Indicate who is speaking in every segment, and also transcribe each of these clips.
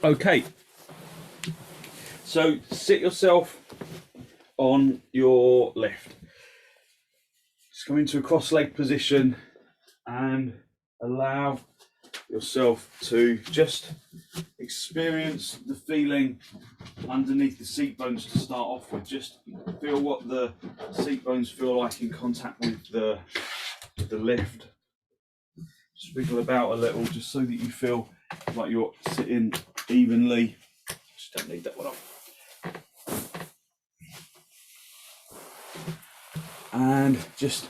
Speaker 1: Okay, so sit yourself on your left. Just come into a cross-leg position and allow yourself to just experience the feeling underneath the seat bones to start off with. Just feel what the seat bones feel like in contact with the lift. Just wiggle about a little just so that you feel like you're sitting evenly. Just don't need that one off. And just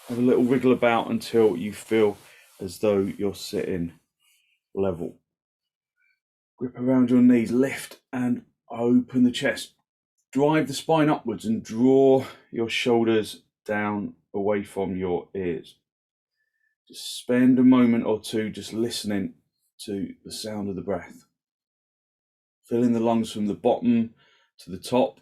Speaker 1: have a little wriggle about until you feel as though you're sitting level. Grip around your knees, lift and open the chest. Drive the spine upwards and draw your shoulders down away from your ears. Just spend a moment or two just listening to the sound of the breath. Filling the lungs from the bottom to the top.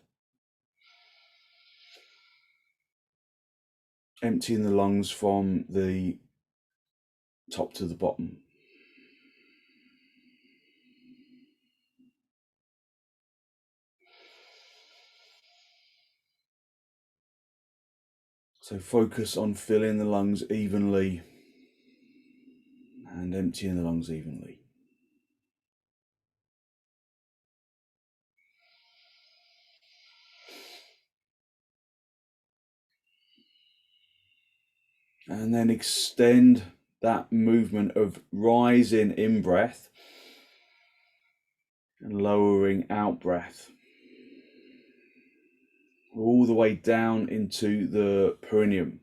Speaker 1: Emptying the lungs from the top to the bottom. So focus on filling the lungs evenly and emptying the lungs evenly. And then extend that movement of rising in breath and lowering out breath. All the way down into the perineum.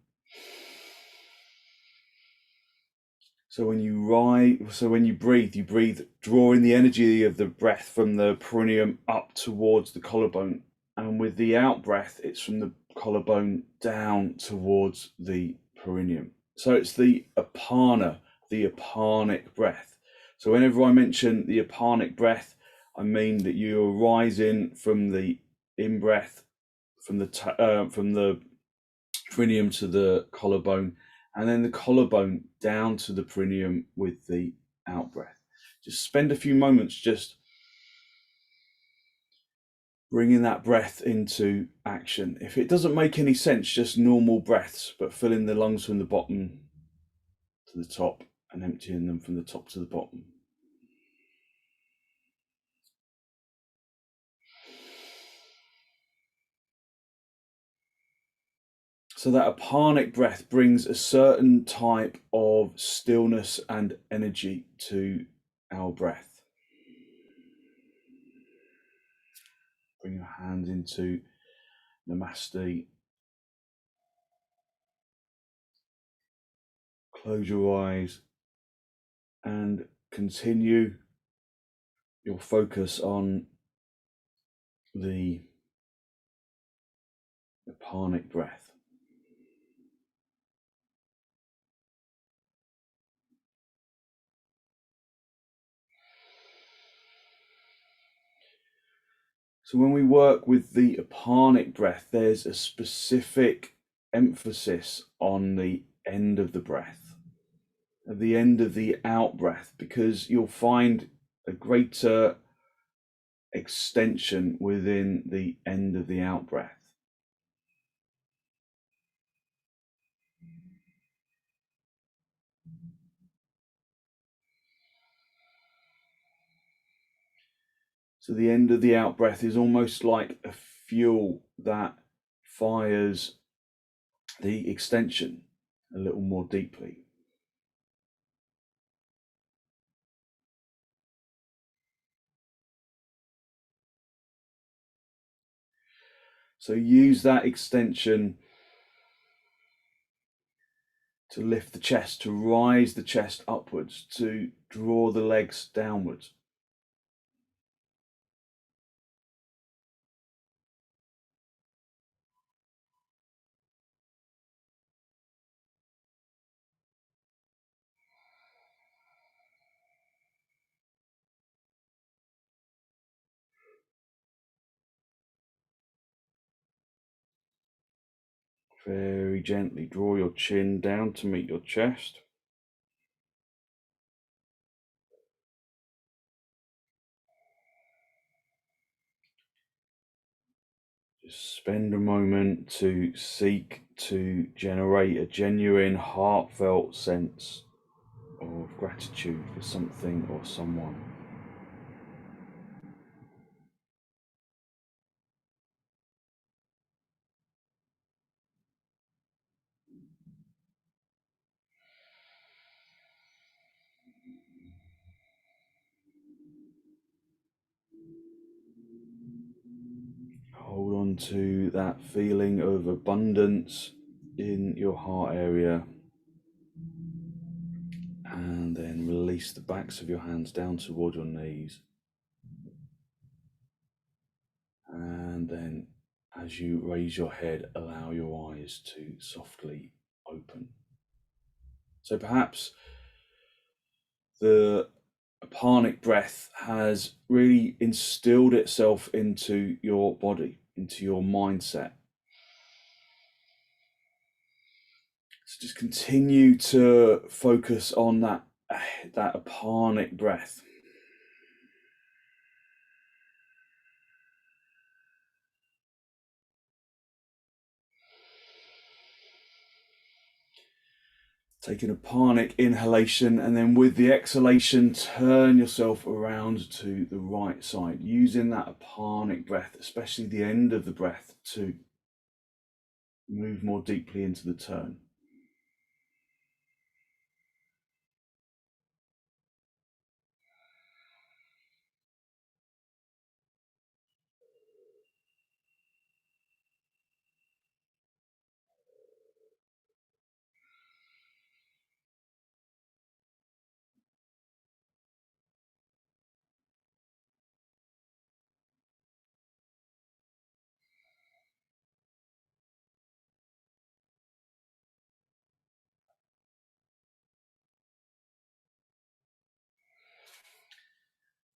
Speaker 1: So when you breathe, drawing the energy of the breath from the perineum up towards the collarbone. And with the out breath, it's from the collarbone down towards the perineum. So it's the apana, the apanic breath. So whenever I mention the apanic breath, I mean that you're rising from the in-breath, from the perineum to the collarbone, and then the collarbone down to the perineum with the out breath. Just spend a few moments just bringing that breath into action. If it doesn't make any sense, just normal breaths, but filling the lungs from the bottom to the top and emptying them from the top to the bottom. So that apanic breath brings a certain type of stillness and energy to our breath. Bring your hands into Namaste. Close your eyes and continue your focus on the apanic breath. So when we work with the apanic breath, there's a specific emphasis on the end of the breath, at the end of the out breath, because you'll find a greater extension within the end of the out breath. So the end of the out breath is almost like a fuel that fires the extension a little more deeply. So use that extension to lift the chest, to rise the chest upwards, to draw the legs downwards. Very gently draw your chin down to meet your chest. spend a moment to seek to generate a genuine, heartfelt sense of gratitude for something or someone. Hold on to that feeling of abundance in your heart area, and then release the backs of your hands down toward your knees. And then as you raise your head, allow your eyes to softly open. So perhaps the apanic breath has really instilled itself into your body, into your mindset. So just continue to focus on that apanic breath. Take an apanic inhalation, and then with the exhalation, turn yourself around to the right side, using that apanic breath, especially the end of the breath, to move more deeply into the turn.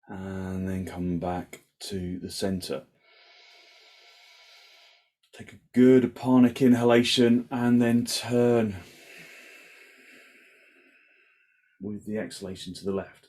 Speaker 1: And then come back to the center. Take a good apanic inhalation and then turn with the exhalation to the left.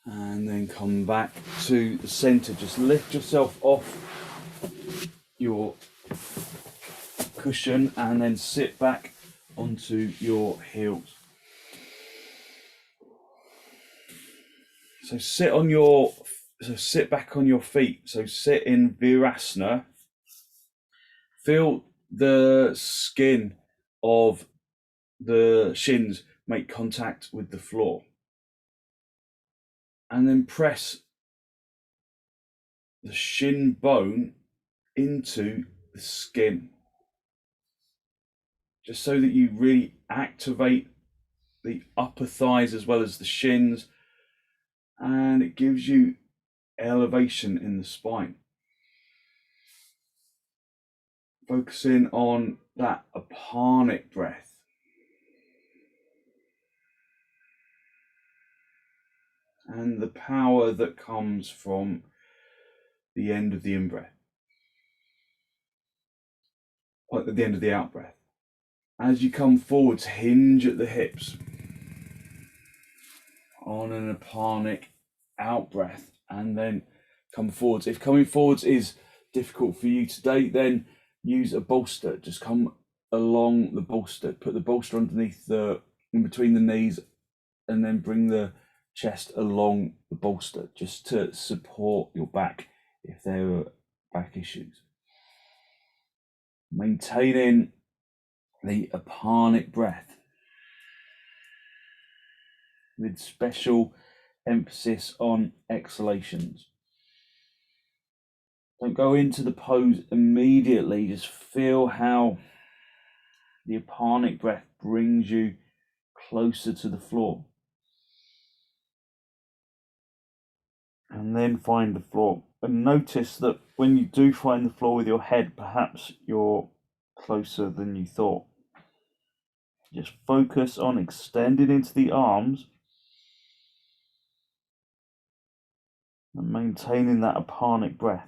Speaker 1: And then come back to the center. Just lift yourself off your cushion and then sit back onto your heels. So sit back on your feet. So sit in virasana. Feel the skin of the shins make contact with the floor. And then press the shin bone into the skin, just so that you really activate the upper thighs as well as the shins, and it gives you elevation in the spine. Focusing on that apanic breath. And the power that comes from the end of the in-breath, at the end of the out-breath. As you come forwards, hinge at the hips on an apanic out-breath, and then come forwards. If coming forwards is difficult for you today, then use a bolster. Just come along the bolster. Put the bolster underneath in between the knees, and then bring the chest along the bolster, just to support your back if there are back issues. Maintaining the apanic breath with special emphasis on exhalations. Don't go into the pose immediately. Just feel how the apanic breath brings you closer to the floor. and then find the floor. And notice that when you do find the floor with your head, perhaps you're closer than you thought. Just focus on extending into the arms and maintaining that apanic breath.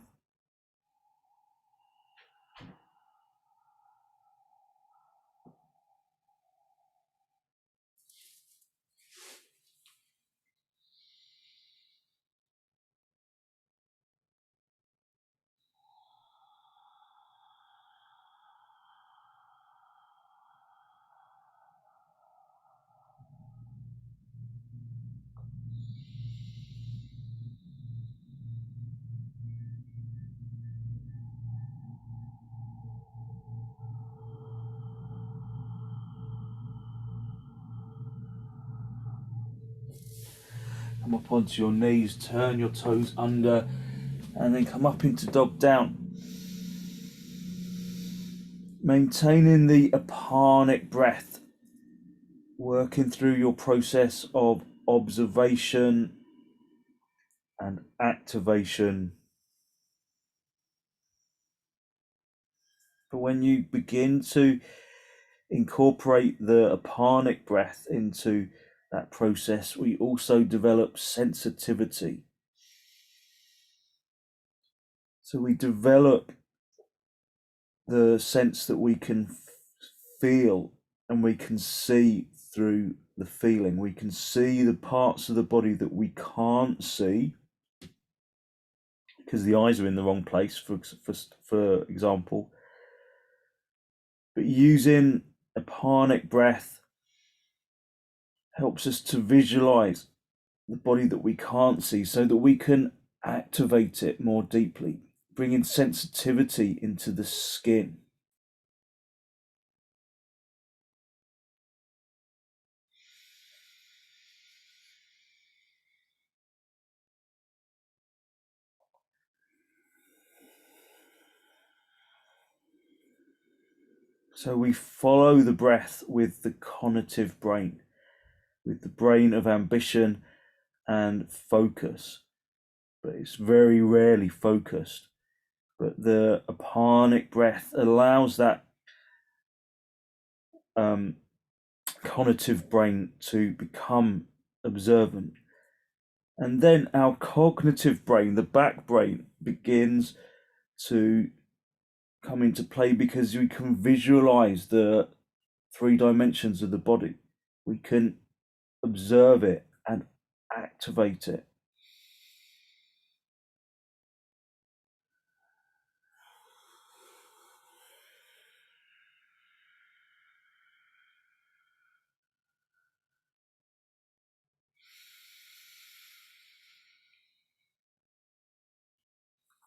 Speaker 1: Come up onto your knees, turn your toes under, and then come up into dog down. Maintaining the apanic breath, working through your process of observation and activation. But when you begin to incorporate the apanic breath into that process, we also develop sensitivity. So we develop the sense that we can feel and we can see through the feeling. We can see the parts of the body that we can't see because the eyes are in the wrong place, for example. But using apanic breath helps us to visualize the body that we can't see so that we can activate it more deeply, bringing sensitivity into the skin. So we follow the breath with the cognitive brain, with the brain of ambition and focus, but it's very rarely focused. But the apanic breath allows that cognitive brain to become observant. And then our cognitive brain, the back brain, begins to come into play because we can visualize the 3 dimensions of the body. We can observe it and activate it.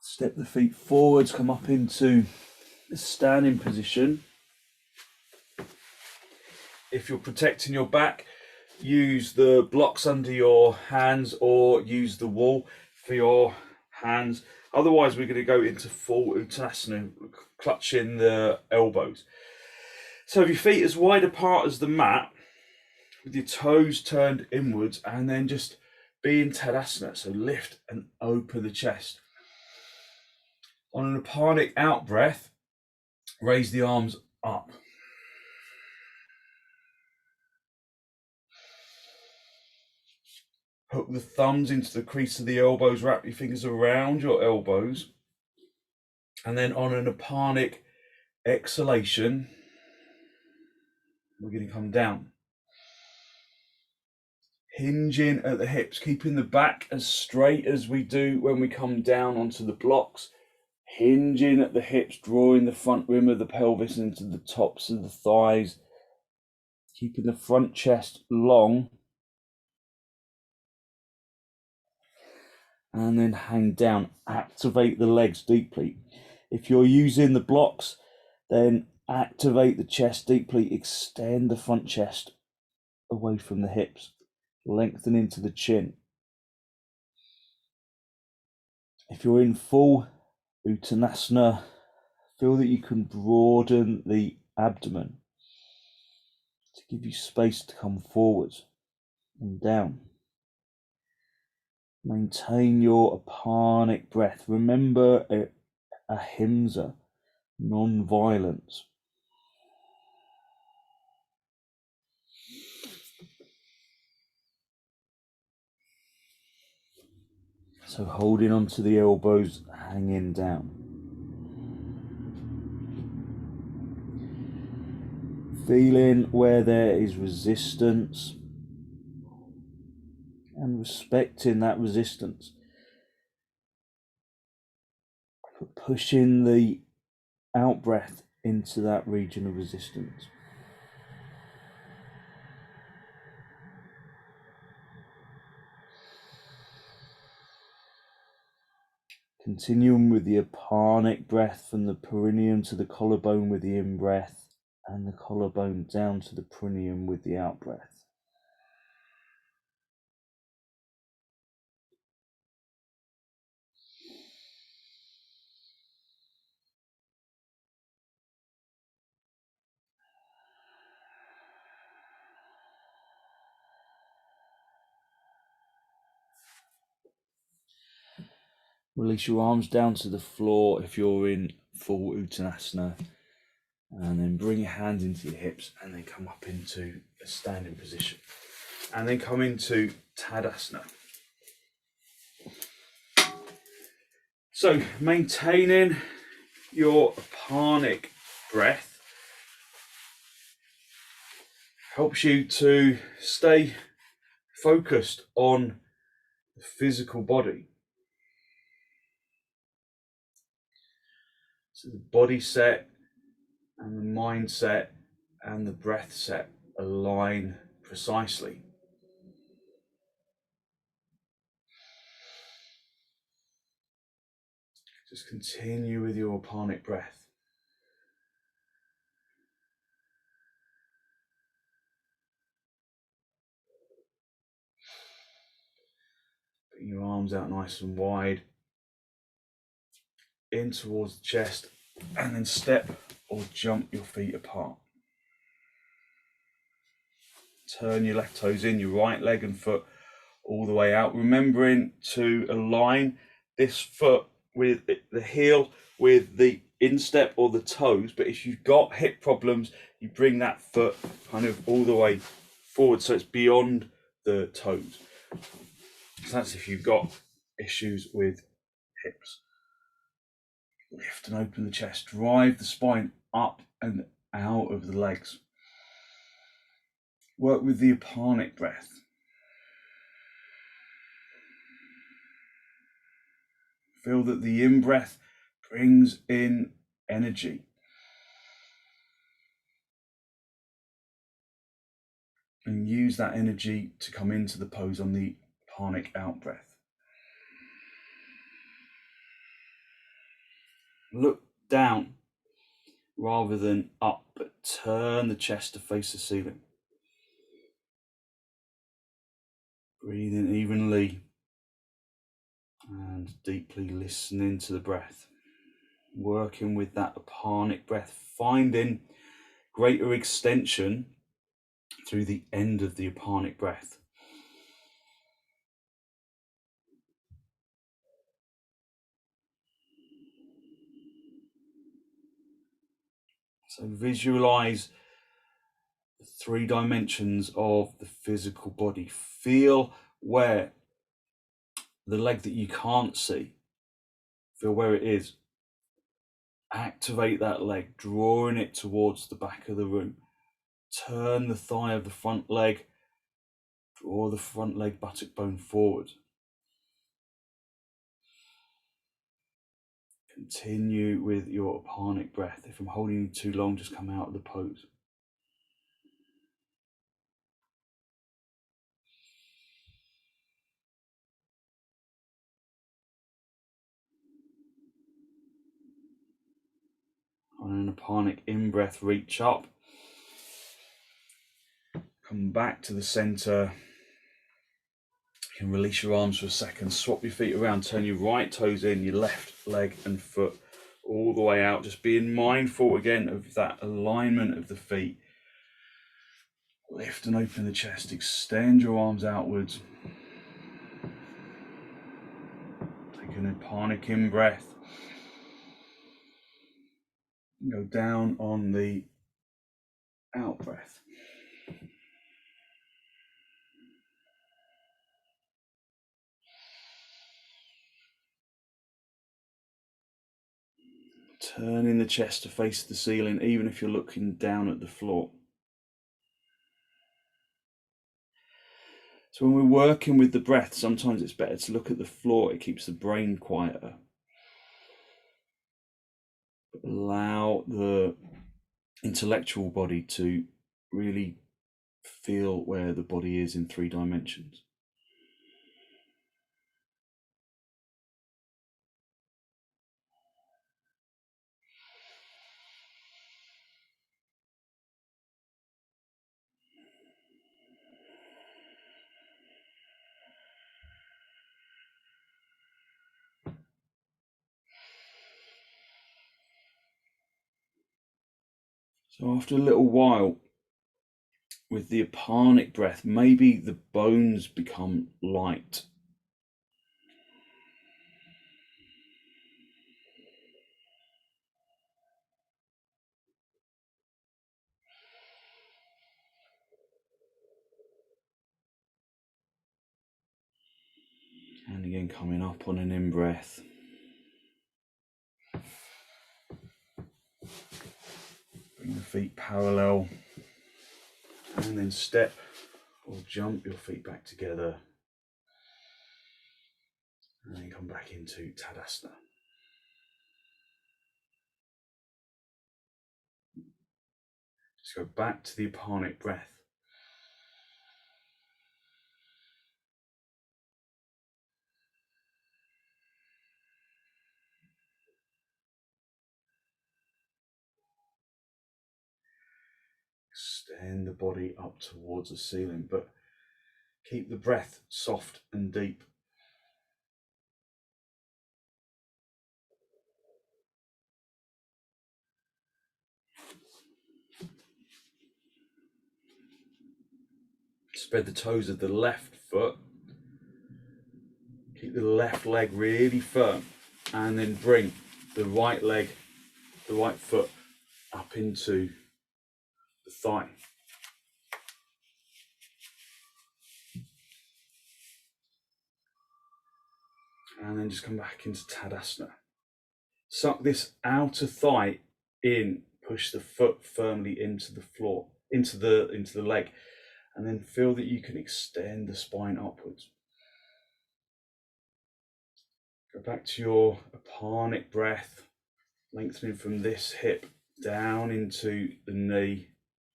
Speaker 1: Step the feet forwards, come up into the standing position. If you're protecting your back, use the blocks under your hands or use the wall for your hands. Otherwise, we're going to go into full uttanasana, clutching the elbows. So have your feet as wide apart as the mat, with your toes turned inwards, and then just be in tadasana. So lift and open the chest. On an apanic out breath, raise the arms up. Hook the thumbs into the crease of the elbows, wrap your fingers around your elbows. And then on an apanic exhalation, we're going to come down. Hinging at the hips, keeping the back as straight as we do when we come down onto the blocks. Hinging at the hips, drawing the front rim of the pelvis into the tops of the thighs. Keeping the front chest long. And then hang down. Activate the legs deeply. If you're using the blocks, then activate the chest deeply. Extend the front chest away from the hips. Lengthen into the chin. If you're in full uttanasana, feel that you can broaden the abdomen to give you space to come forwards and down. Maintain your apanic breath. Remember ahimsa, non-violence. So holding onto the elbows, hanging down. Feeling where there is resistance and respecting that resistance. Pushing the out breath into that region of resistance. Continuing with the apanic breath from the perineum to the collarbone with the in-breath, and the collarbone down to the perineum with the out-breath. Release your arms down to the floor if you're in full uttanasana, and then bring your hands into your hips, and then come up into a standing position, and then come into tadasana. So maintaining your apanic breath helps you to stay focused on the physical body. So the body set and the mindset and the breath set align precisely. Just continue with your apanic breath. Putting your arms out nice and wide, in towards the chest, and then step or jump your feet apart. Turn your left toes in, your right leg and foot all the way out, remembering to align this foot with the heel with the instep or the toes. But if you've got hip problems, you bring that foot kind of all the way forward so it's beyond the toes. So that's if you've got issues with hips. Lift and open the chest, drive the spine up and out of the legs. Work with the apanic breath. Feel that the in-breath brings in energy. And use that energy to come into the pose on the apanic out-breath. Look down rather than up, but turn the chest to face the ceiling. Breathe in evenly and deeply listening to the breath. Working with that apanic breath, finding greater extension through the end of the apanic breath. So visualize the 3 dimensions of the physical body. Feel where the leg that you can't see, feel where it is. Activate that leg, drawing it towards the back of the room. Turn the thigh of the front leg, draw the front leg buttock bone forward. Continue with your apanic breath. If I'm holding you too long, just come out of the pose. On an apanic in-breath, reach up. Come back to the center. You can release your arms for a second, swap your feet around, turn your right toes in, your left leg and foot all the way out. Just being mindful again of that alignment of the feet. Lift and open the chest, extend your arms outwards. an apana in breath. Go down on the out breath. Turning the chest to face the ceiling, even if you're looking down at the floor. So when we're working with the breath, sometimes it's better to look at the floor. It keeps the brain quieter. Allow the intellectual body to really feel where the body is in 3 dimensions. So after a little while, with the apanic breath, maybe the bones become light. And again, coming up on an in-breath. Bring the feet parallel. And then step or jump your feet back together. And then come back into Tadasana. Just go back to the apanic breath. Extend the body up towards the ceiling, but keep the breath soft and deep. Spread the toes of the left foot. Keep the left leg really firm, and then bring the right leg, the right foot up into the thigh. And then just come back into Tadasana. Suck this outer thigh in, push the foot firmly into the floor, into the leg, and then feel that you can extend the spine upwards. Go back to your apanic breath, lengthening from this hip down into the knee,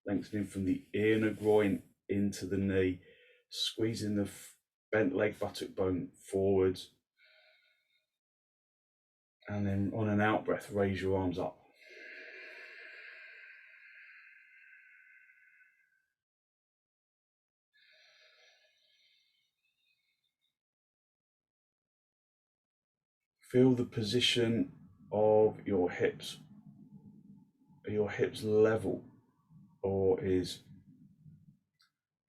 Speaker 1: lengthening from the inner groin into the knee, squeezing the bent leg buttock bone forwards. And then on an out breath, raise your arms up. Feel the position of your hips. Are your hips level, or is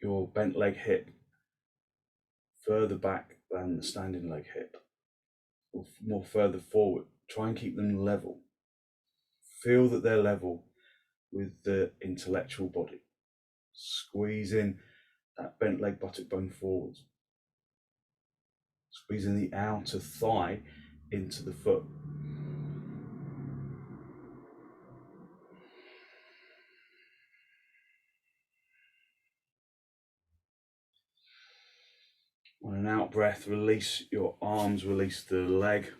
Speaker 1: your bent leg hip further back than the standing leg hip, or more further forward? Try and keep them level. Feel that they're level with the intellectual body. Squeezing that bent leg buttock bone forwards. Squeezing the outer thigh into the foot. On an out breath, release your arms, release the leg.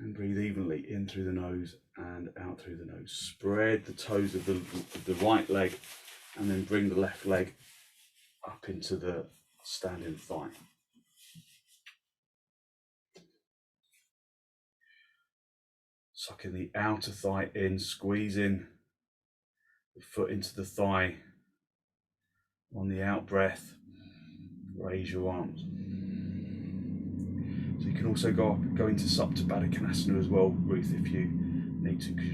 Speaker 1: And breathe evenly in through the nose and out through the nose. Spread the toes of the right leg, and then bring the left leg up into the standing thigh. Sucking the outer thigh in, squeezing the foot into the thigh. On the out breath, raise your arms. So you can also go into Supta Baddha Konasana as well, Ruth, if you need to, because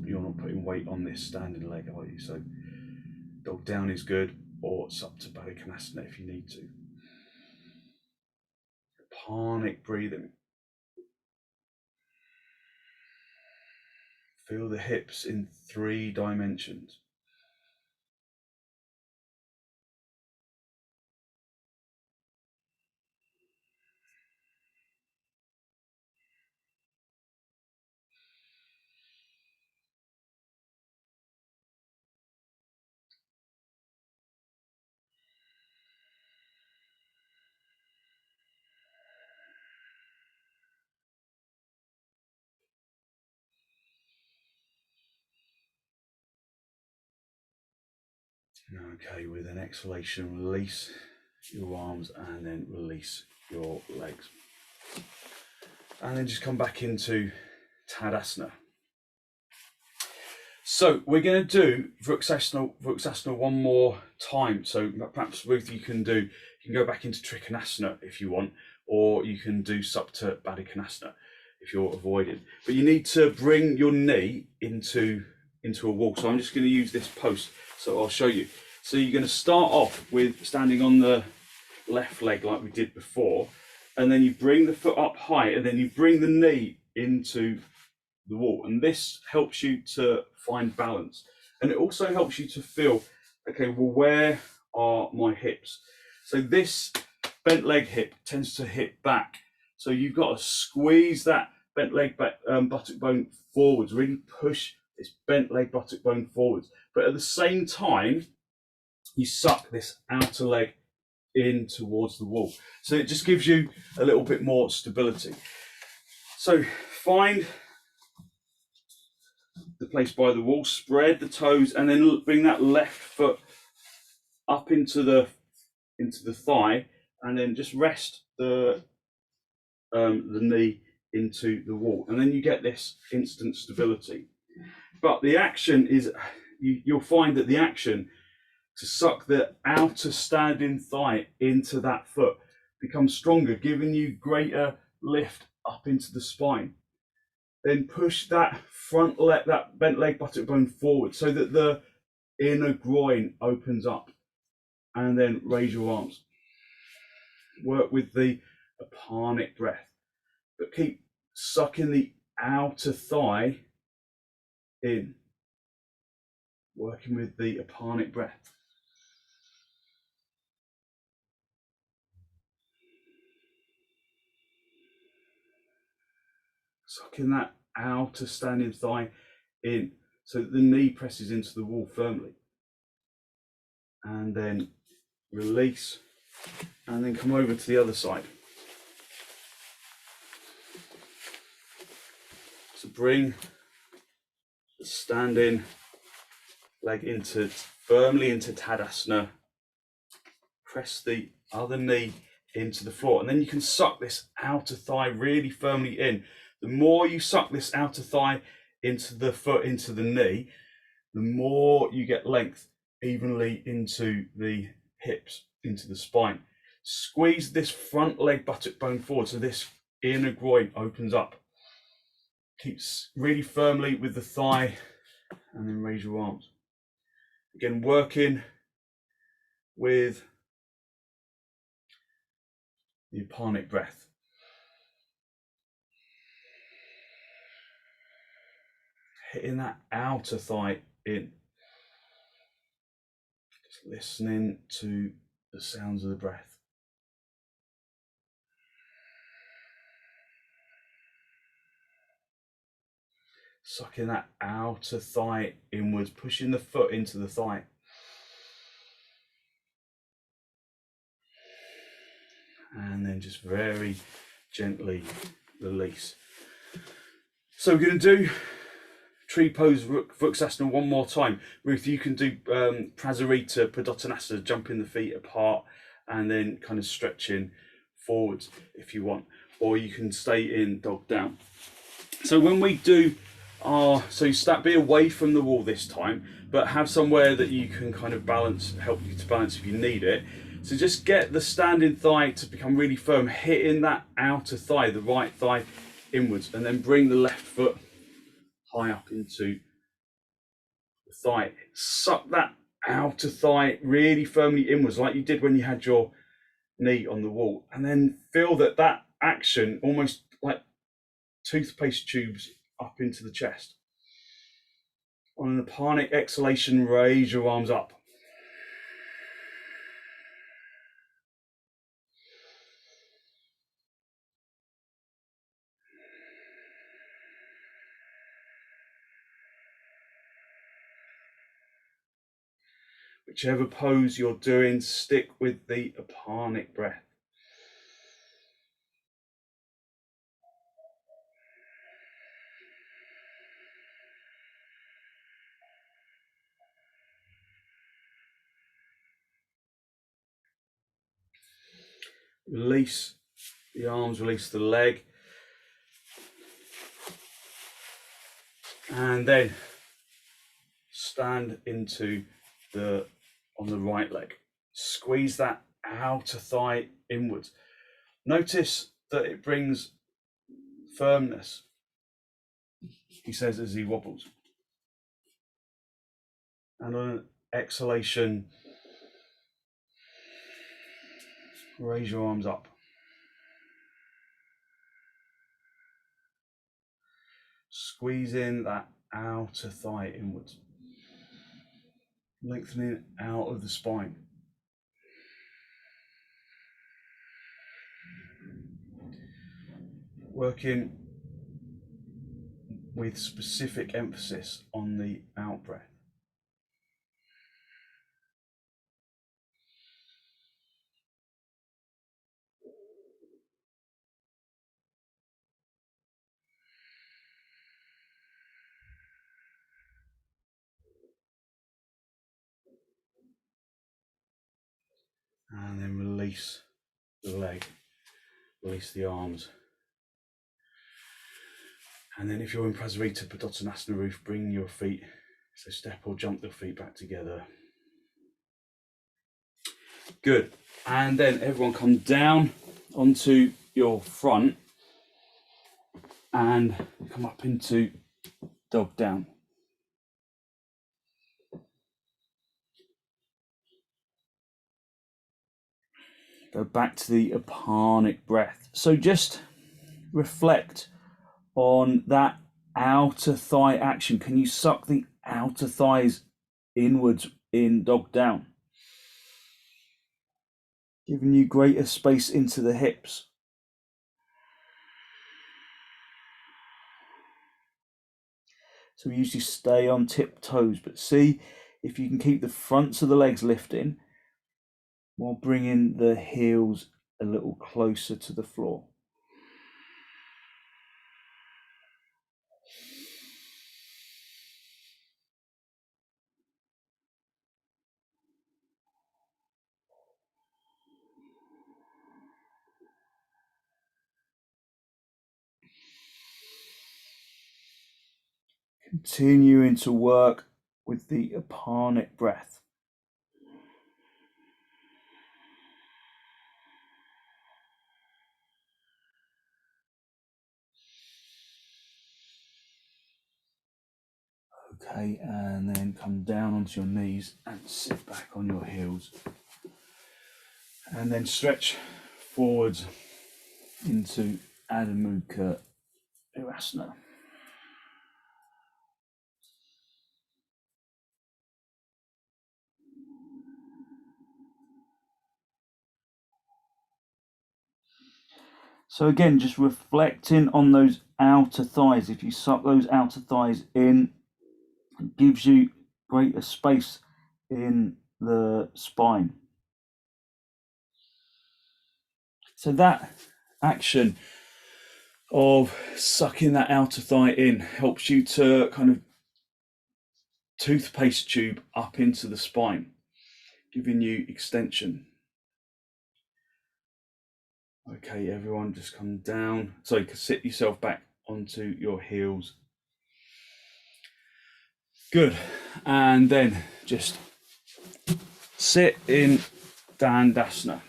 Speaker 1: you're not putting weight on this standing leg, are you? So dog down is good, or supta baddha if you need to. Apanic breathing. Feel the hips in 3 dimensions. Okay, with an exhalation, release your arms and then release your legs. And then just come back into Tadasana. So we're going to do vrksasana one more time. So perhaps Ruth, you can go back into trikonasana if you want, or you can do supta baddha if you're avoiding. But you need to bring your knee into a wall. So I'm just going to use this post. So I'll show you. So you're going to start off with standing on the left leg like we did before, and then you bring the foot up high, and then you bring the knee into the wall, and this helps you to find balance, and it also helps you to feel, okay, well, where are my hips? So this bent leg hip tends to hip back, so you've got to squeeze that bent leg back, buttock bone forwards, really push this bent leg buttock bone forwards, but at the same time you suck this outer leg in towards the wall, so it just gives you a little bit more stability. So find the place by the wall, spread the toes, and then bring that left foot up into the thigh, and then just rest the knee into the wall, and then you get this instant stability. But the action is, you'll find that the action to suck the outer standing thigh into that foot becomes stronger, giving you greater lift up into the spine. Then push that front leg, that bent leg buttock bone forward so that the inner groin opens up, and then raise your arms. Work with the apanic breath, but keep sucking the outer thigh in, working with the apanic breath. Sucking that outer standing thigh in so that the knee presses into the wall firmly. And then release, and then come over to the other side. So bring the standing leg firmly into Tadasana. Press the other knee into the floor, and then you can suck this outer thigh really firmly in. The more you suck this outer thigh into the foot, into the knee, the more you get length evenly into the hips, into the spine. Squeeze this front leg buttock bone forward so this inner groin opens up. Keep really firmly with the thigh, and then raise your arms. Again, working with the apanic breath. Hitting that outer thigh in. Just listening to the sounds of the breath. Sucking that outer thigh inwards, pushing the foot into the thigh. And then just very gently release. So we're going to do tree pose vrksasana one more time. Ruth, you can do prasarita padottanasana, jumping the feet apart and then kind of stretching forwards if you want, or you can stay in dog down. So when we do be away from the wall this time, but have somewhere that you can kind of balance, help you to balance if you need it. So just get the standing thigh to become really firm, hitting that outer thigh, the right thigh inwards, and then bring the left foot high up into the thigh. Suck that outer thigh really firmly inwards, like you did when you had your knee on the wall, and then feel that action almost like toothpaste tubes up into the chest. On an apana exhalation, raise your arms up. Whichever pose you're doing, stick with the apanic breath. Release the arms, release the leg. And then stand into on the right leg. Squeeze that outer thigh inwards. Notice that it brings firmness, he says as he wobbles. And on an exhalation, raise your arms up. Squeeze in that outer thigh inwards. Lengthening out of the spine. Working with specific emphasis on the out breath. And then release the leg, release the arms. And then if you're in Prasarita Padottanasana roof, bring your feet, so step or jump your feet back together. Good. And then everyone come down onto your front and come up into dog down. Go back to the apanic breath. So just reflect on that outer thigh action. Can you suck the outer thighs inwards in dog down? Giving you greater space into the hips. So we usually stay on tiptoes, but see if you can keep the fronts of the legs lifting while bringing the heels a little closer to the floor. Continuing to work with the apanic breath. Okay, and then come down onto your knees and sit back on your heels. And then stretch forwards into Adho Mukha virasana. So again, just reflecting on those outer thighs. If you suck those outer thighs in, it gives you greater space in the spine. So that action of sucking that outer thigh in helps you to kind of toothpaste tube up into the spine, giving you extension. Okay, everyone, just come down. So you can sit yourself back onto your heels. Good. And then just sit in dandasana.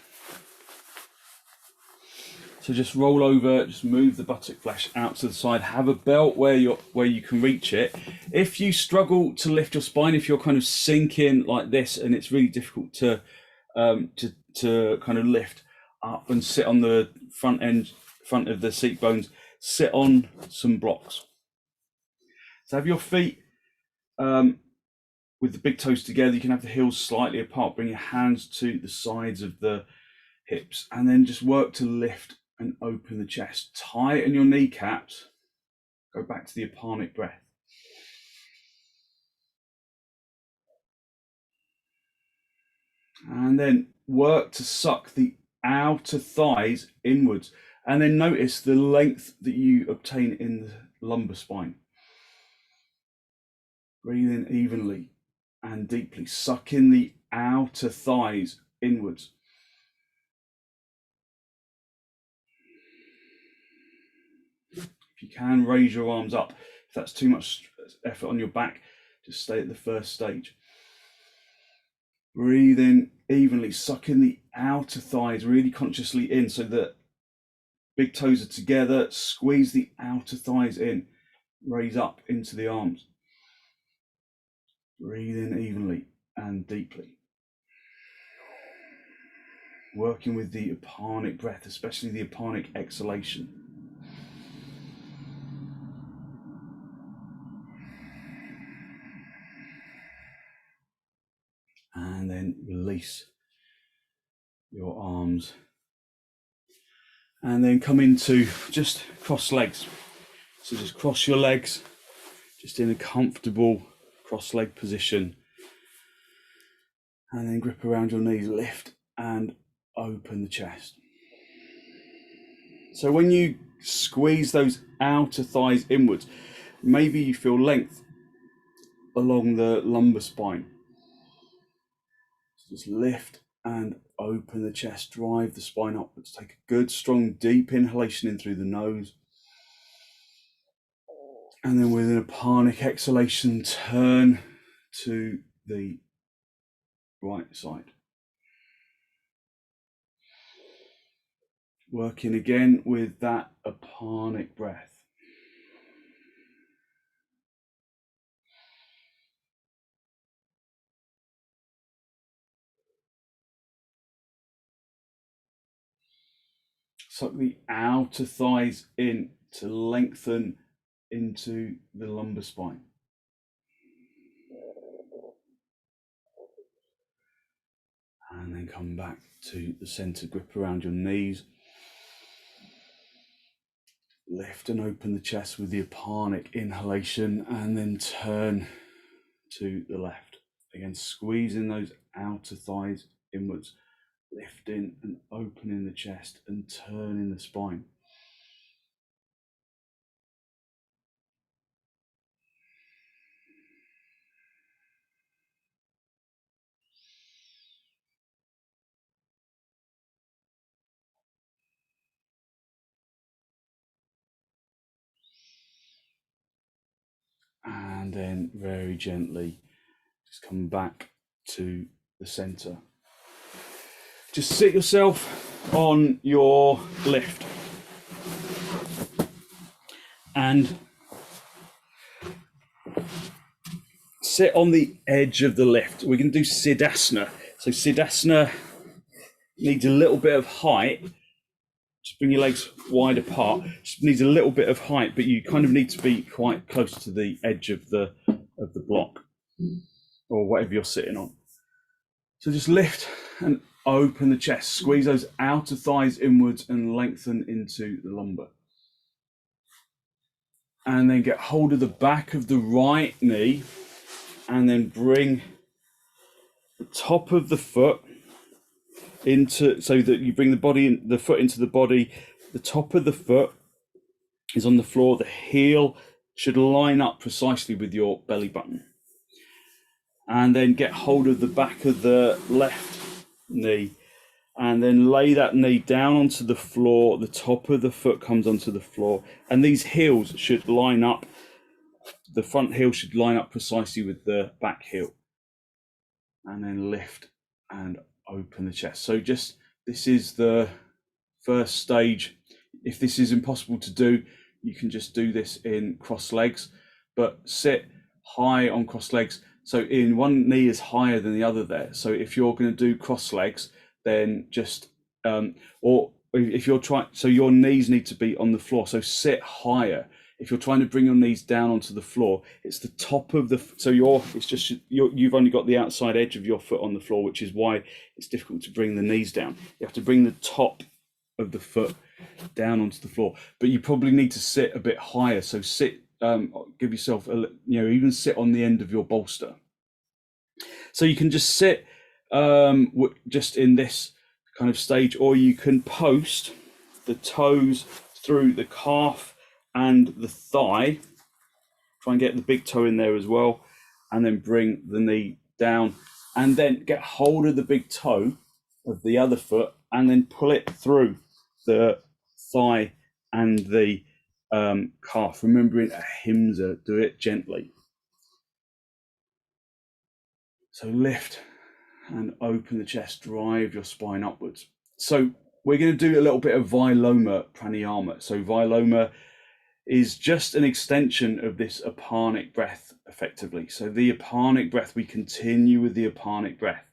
Speaker 1: So just roll over, just move the buttock flesh out to the side. Have a belt where you can reach it. If you struggle to lift your spine, if you're kind of sinking like this and it's really difficult to kind of lift up and sit on the front of the seat bones, sit on some blocks. So have your feet with the big toes together. You can have the heels slightly apart. Bring your hands to the sides of the hips, and then just work to lift and open the chest. Tighten your kneecaps. Go back to the apanic breath. And then work to suck the outer thighs inwards. And then notice the length that you obtain in the lumbar spine. Breathe in evenly and deeply. Suck in the outer thighs inwards. If you can, raise your arms up. If that's too much effort on your back, just stay at the first stage. Breathe in evenly, suck in the outer thighs really consciously in so that big toes are together. Squeeze the outer thighs in. Raise up into the arms. Breathe in evenly and deeply. Working with the apanic breath, especially the apanic exhalation. And then release your arms. And then come into just cross legs. So just cross your legs, just in a comfortable cross leg position. And then grip around your knees, lift and open the chest. So when you squeeze those outer thighs inwards, maybe you feel length along the lumbar spine. So just lift and open the chest, drive the spine upwards. Take a good, strong, deep inhalation in through the nose. And then with an apanic exhalation, turn to the right side. Working again with that apanic breath. Suck the outer thighs in to lengthen into the lumbar spine. And then come back to the center, grip around your knees. Lift and open the chest with the apanic inhalation, and then turn to the left. Again, squeezing those outer thighs inwards, lifting and opening the chest and turning the spine. And then very gently just come back to the center. Just sit yourself on your lift and sit on the edge of the lift. We're going to do siddhasana. So siddhasana needs a little bit of height. Just bring your legs wide apart. Just needs a little bit of height, but you kind of need to be quite close to the edge of the block or whatever you're sitting on. So just lift and open the chest. Squeeze those outer thighs inwards and lengthen into the lumbar. And then get hold of the back of the right knee and then bring the top of the foot into, so that you bring the foot into the body. The top of the foot is on the floor. The heel should line up precisely with your belly button. And then get hold of the back of the left knee and then lay that knee down onto the floor. The top of the foot comes onto the floor, and these heels should line up. The front heel should line up precisely with the back heel. And then lift and open the chest. So just, this is the first stage If this is impossible to do, you can just do this in cross legs, but sit high on cross legs. So in one knee is higher than the other there. So if you're going to do cross legs, then just, or if you're trying, so your knees need to be on the floor. So sit higher. If you're trying to bring your knees down onto the floor, it's the top of the, so you've only got the outside edge of your foot on the floor, which is why it's difficult to bring the knees down. You have to bring the top of the foot down onto the floor, but you probably need to sit a bit higher. So sit, give yourself even sit on the end of your bolster. So you can just sit just in this kind of stage, or you can post the toes through the calf and the thigh. Try and get the big toe in there as well, and then bring the knee down, and then get hold of the big toe of the other foot and then pull it through the thigh and the calf. Remembering ahimsa, do it gently. So lift and open the chest, drive your spine upwards. So we're going to do a little bit of Viloma pranayama. So Viloma is just an extension of this apanic breath, effectively. So the apanic breath, we continue with the apanic breath,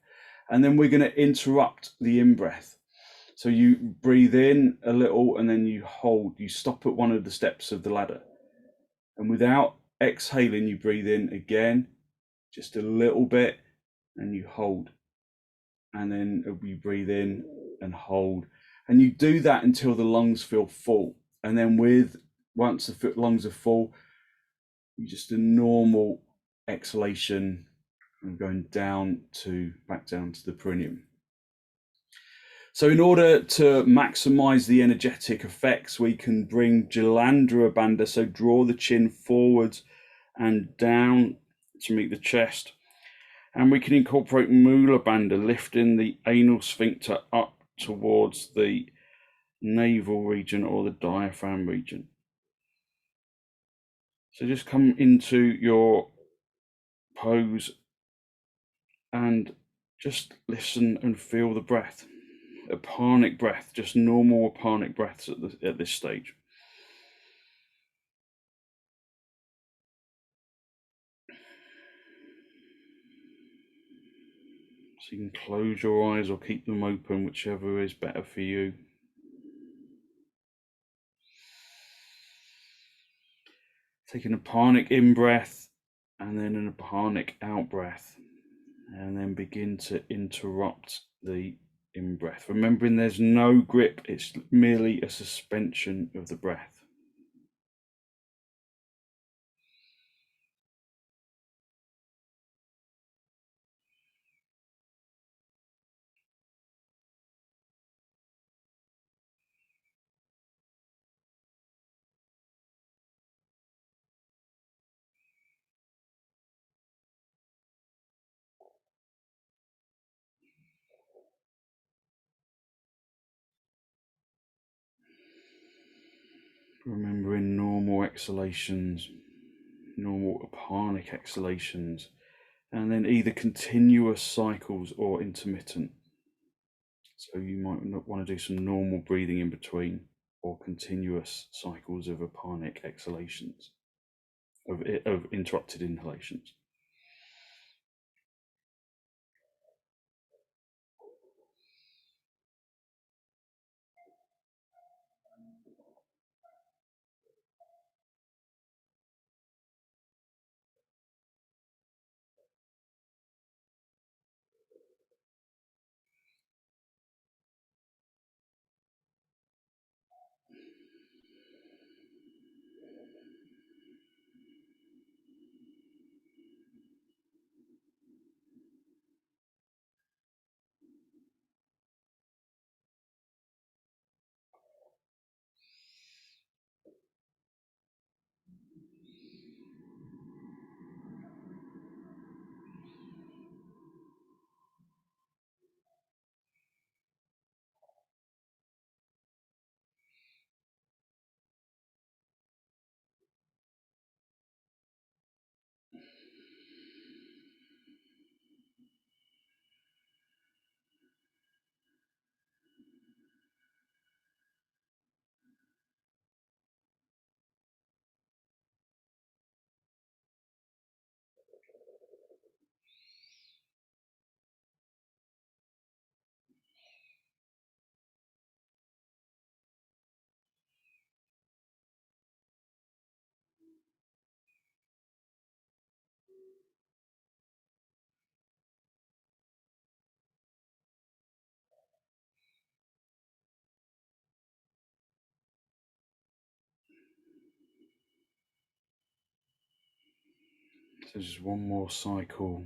Speaker 1: and then we're going to interrupt the in-breath. So you breathe in a little and then you hold, you stop at one of the steps of the ladder. And without exhaling, you breathe in again, just a little bit, and you hold. And then you breathe in and hold. And you do that until the lungs feel full. And then once the lungs are full, you just a normal exhalation and going back down to the perineum. So in order to maximize the energetic effects, we can bring Jalandhara Bandha, so draw the chin forwards and down to meet the chest. And we can incorporate Mula Bandha, lifting the anal sphincter up towards the navel region or the diaphragm region. So just come into your pose and just listen and feel the breath. Apanic breath, just normal apanic breaths at this stage. So you can close your eyes or keep them open, whichever is better for you. Take an apanic in breath and then an apanic out breath, and then begin to interrupt the in breath. Remembering there's no grip, it's merely a suspension of the breath. Remembering normal exhalations, normal apanic exhalations, and then either continuous cycles or intermittent. So you might not want to do some normal breathing in between, or continuous cycles of apanic exhalations, of interrupted inhalations. So just one more cycle.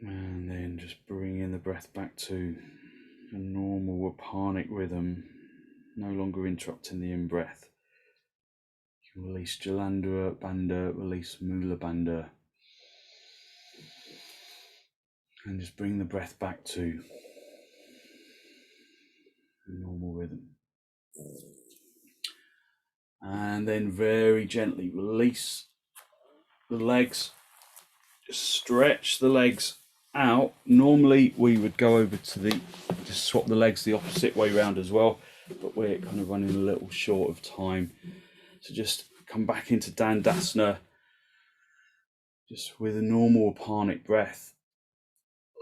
Speaker 1: And then just bringing the breath back to a normal apanic rhythm, no longer interrupting the in-breath. You can release Jalandhara Bandha, release Mula Bandha, and just bring the breath back to a normal rhythm. And then very gently release the legs, just stretch the legs out. Normally we would go over to just swap the legs the opposite way around as well, but we're kind of running a little short of time. So just come back into dandasana, just with a normal apanic breath.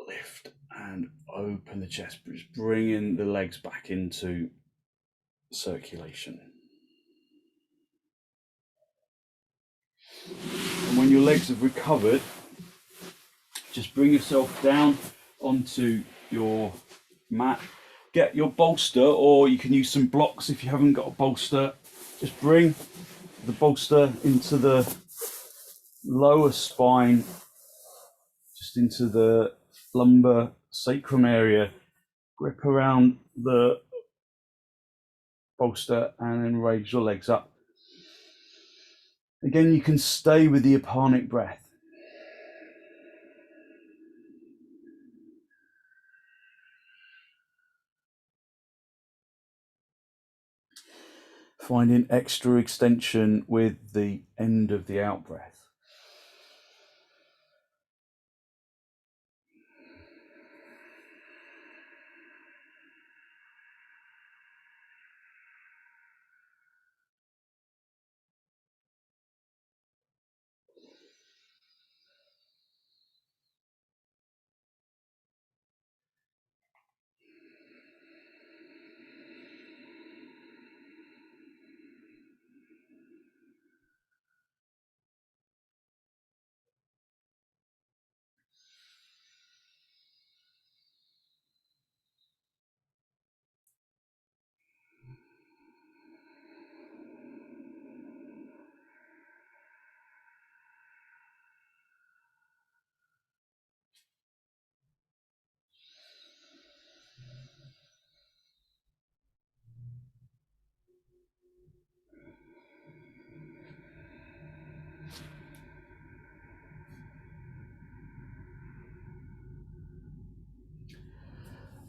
Speaker 1: Lift and open the chest, just bringing the legs back into circulation. And when your legs have recovered, just bring yourself down onto your mat. Get your bolster, or you can use some blocks if you haven't got a bolster. Just bring the bolster into the lower spine, just into the lumbar sacrum area. Grip around the bolster and then raise your legs up. Again, you can stay with the apanic breath. Finding extra extension with the end of the out breath.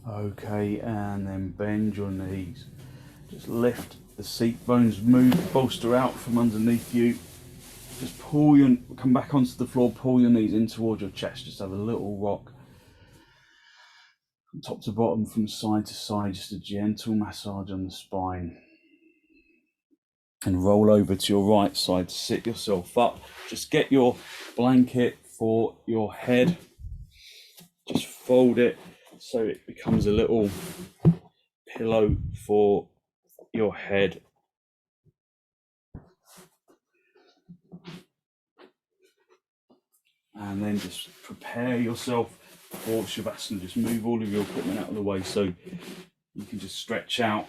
Speaker 1: Okay, and then bend your knees. Just lift the seat bones, move the bolster out from underneath you. Just come back onto the floor, pull your knees in towards your chest. Just have a little rock from top to bottom, from side to side, just a gentle massage on the spine. And roll over to your right side to sit yourself up. Just get your blanket for your head. Just fold it so it becomes a little pillow for your head. And then just prepare yourself for shavasana. Just move all of your equipment out of the way so you can just stretch out.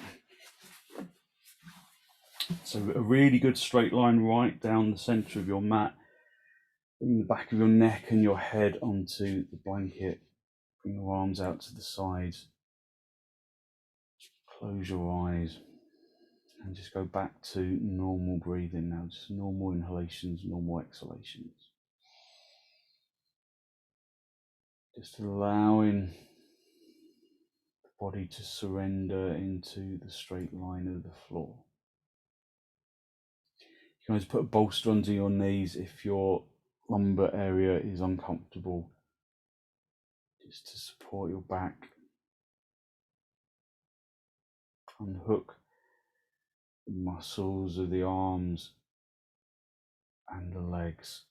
Speaker 1: So a really good straight line right down the center of your mat. Bring the back of your neck and your head onto the blanket. Bring your arms out to the sides. Close your eyes and just go back to normal breathing now. Just normal inhalations, normal exhalations. Just allowing the body to surrender into the straight line of the floor. You can always put a bolster under your knees if your lumbar area is uncomfortable, just to support your back. Unhook the muscles of the arms and the legs.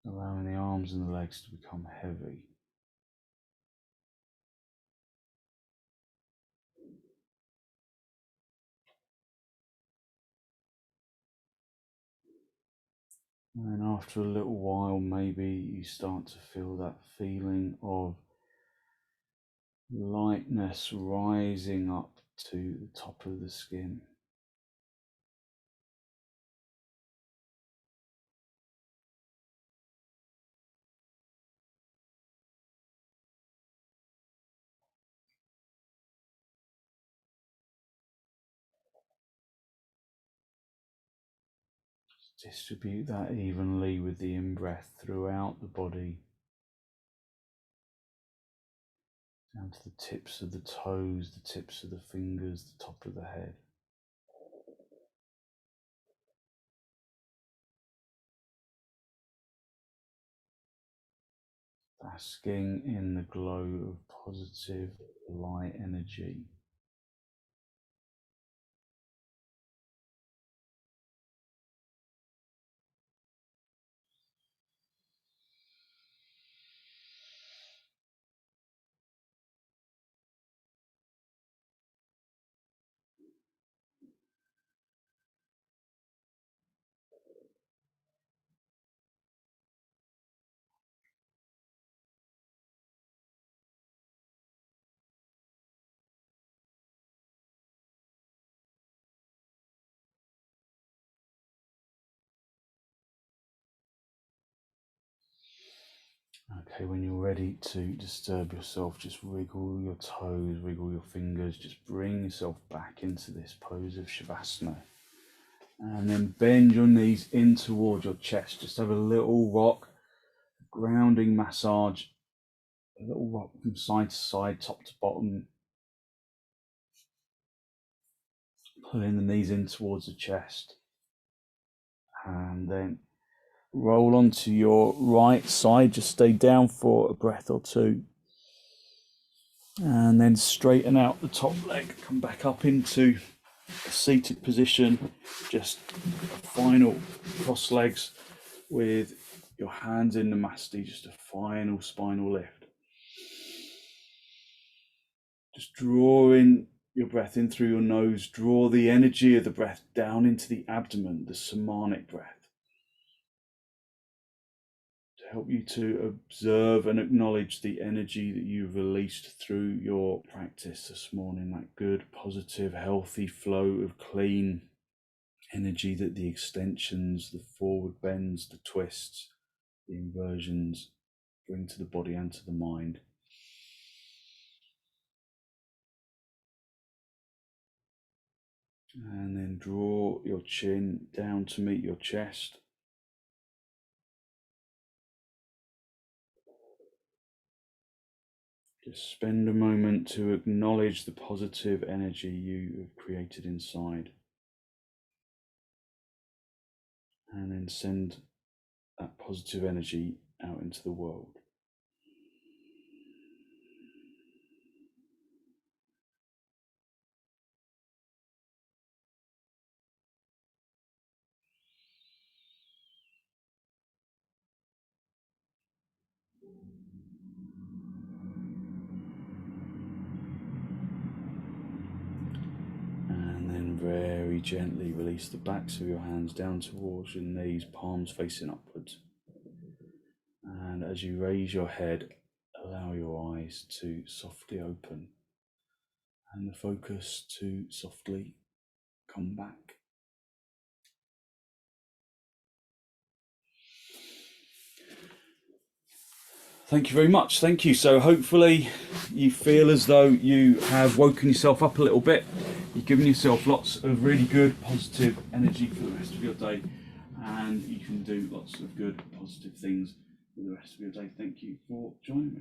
Speaker 1: allowing the arms and the legs to become heavy. And after a little while, maybe you start to feel that feeling of lightness rising up to the top of the skin. Distribute that evenly with the in-breath throughout the body, down to the tips of the toes, the tips of the fingers, the top of the head. Basking in the glow of positive light energy. Okay, when you're ready to disturb yourself, just wriggle your toes, wriggle your fingers, just bring yourself back into this pose of Shavasana. And then bend your knees in towards your chest. Just have a little rock, grounding massage, a little rock from side to side, top to bottom. Pulling the knees in towards the chest. And then roll onto your right side, just stay down for a breath or two. And then straighten out the top leg, come back up into a seated position, just a final cross legs with your hands in the masti, just a final spinal lift. Just drawing your breath in through your nose, draw the energy of the breath down into the abdomen, the samanic breath. Help you to observe and acknowledge the energy that you've released through your practice this morning, that good, positive, healthy flow of clean energy that the extensions, the forward bends, the twists, the inversions bring to the body and to the mind. And then draw your chin down to meet your chest. Just spend a moment to acknowledge the positive energy you have created inside. And then send that positive energy out into the world. And then very gently release the backs of your hands down towards your knees, palms facing upwards. And as you raise your head, allow your eyes to softly open and the focus to softly come back. Thank you very much. Thank you. So hopefully you feel as though you have woken yourself up a little bit. You've given yourself lots of really good positive energy for the rest of your day, and you can do lots of good positive things for the rest of your day. Thank you for joining me.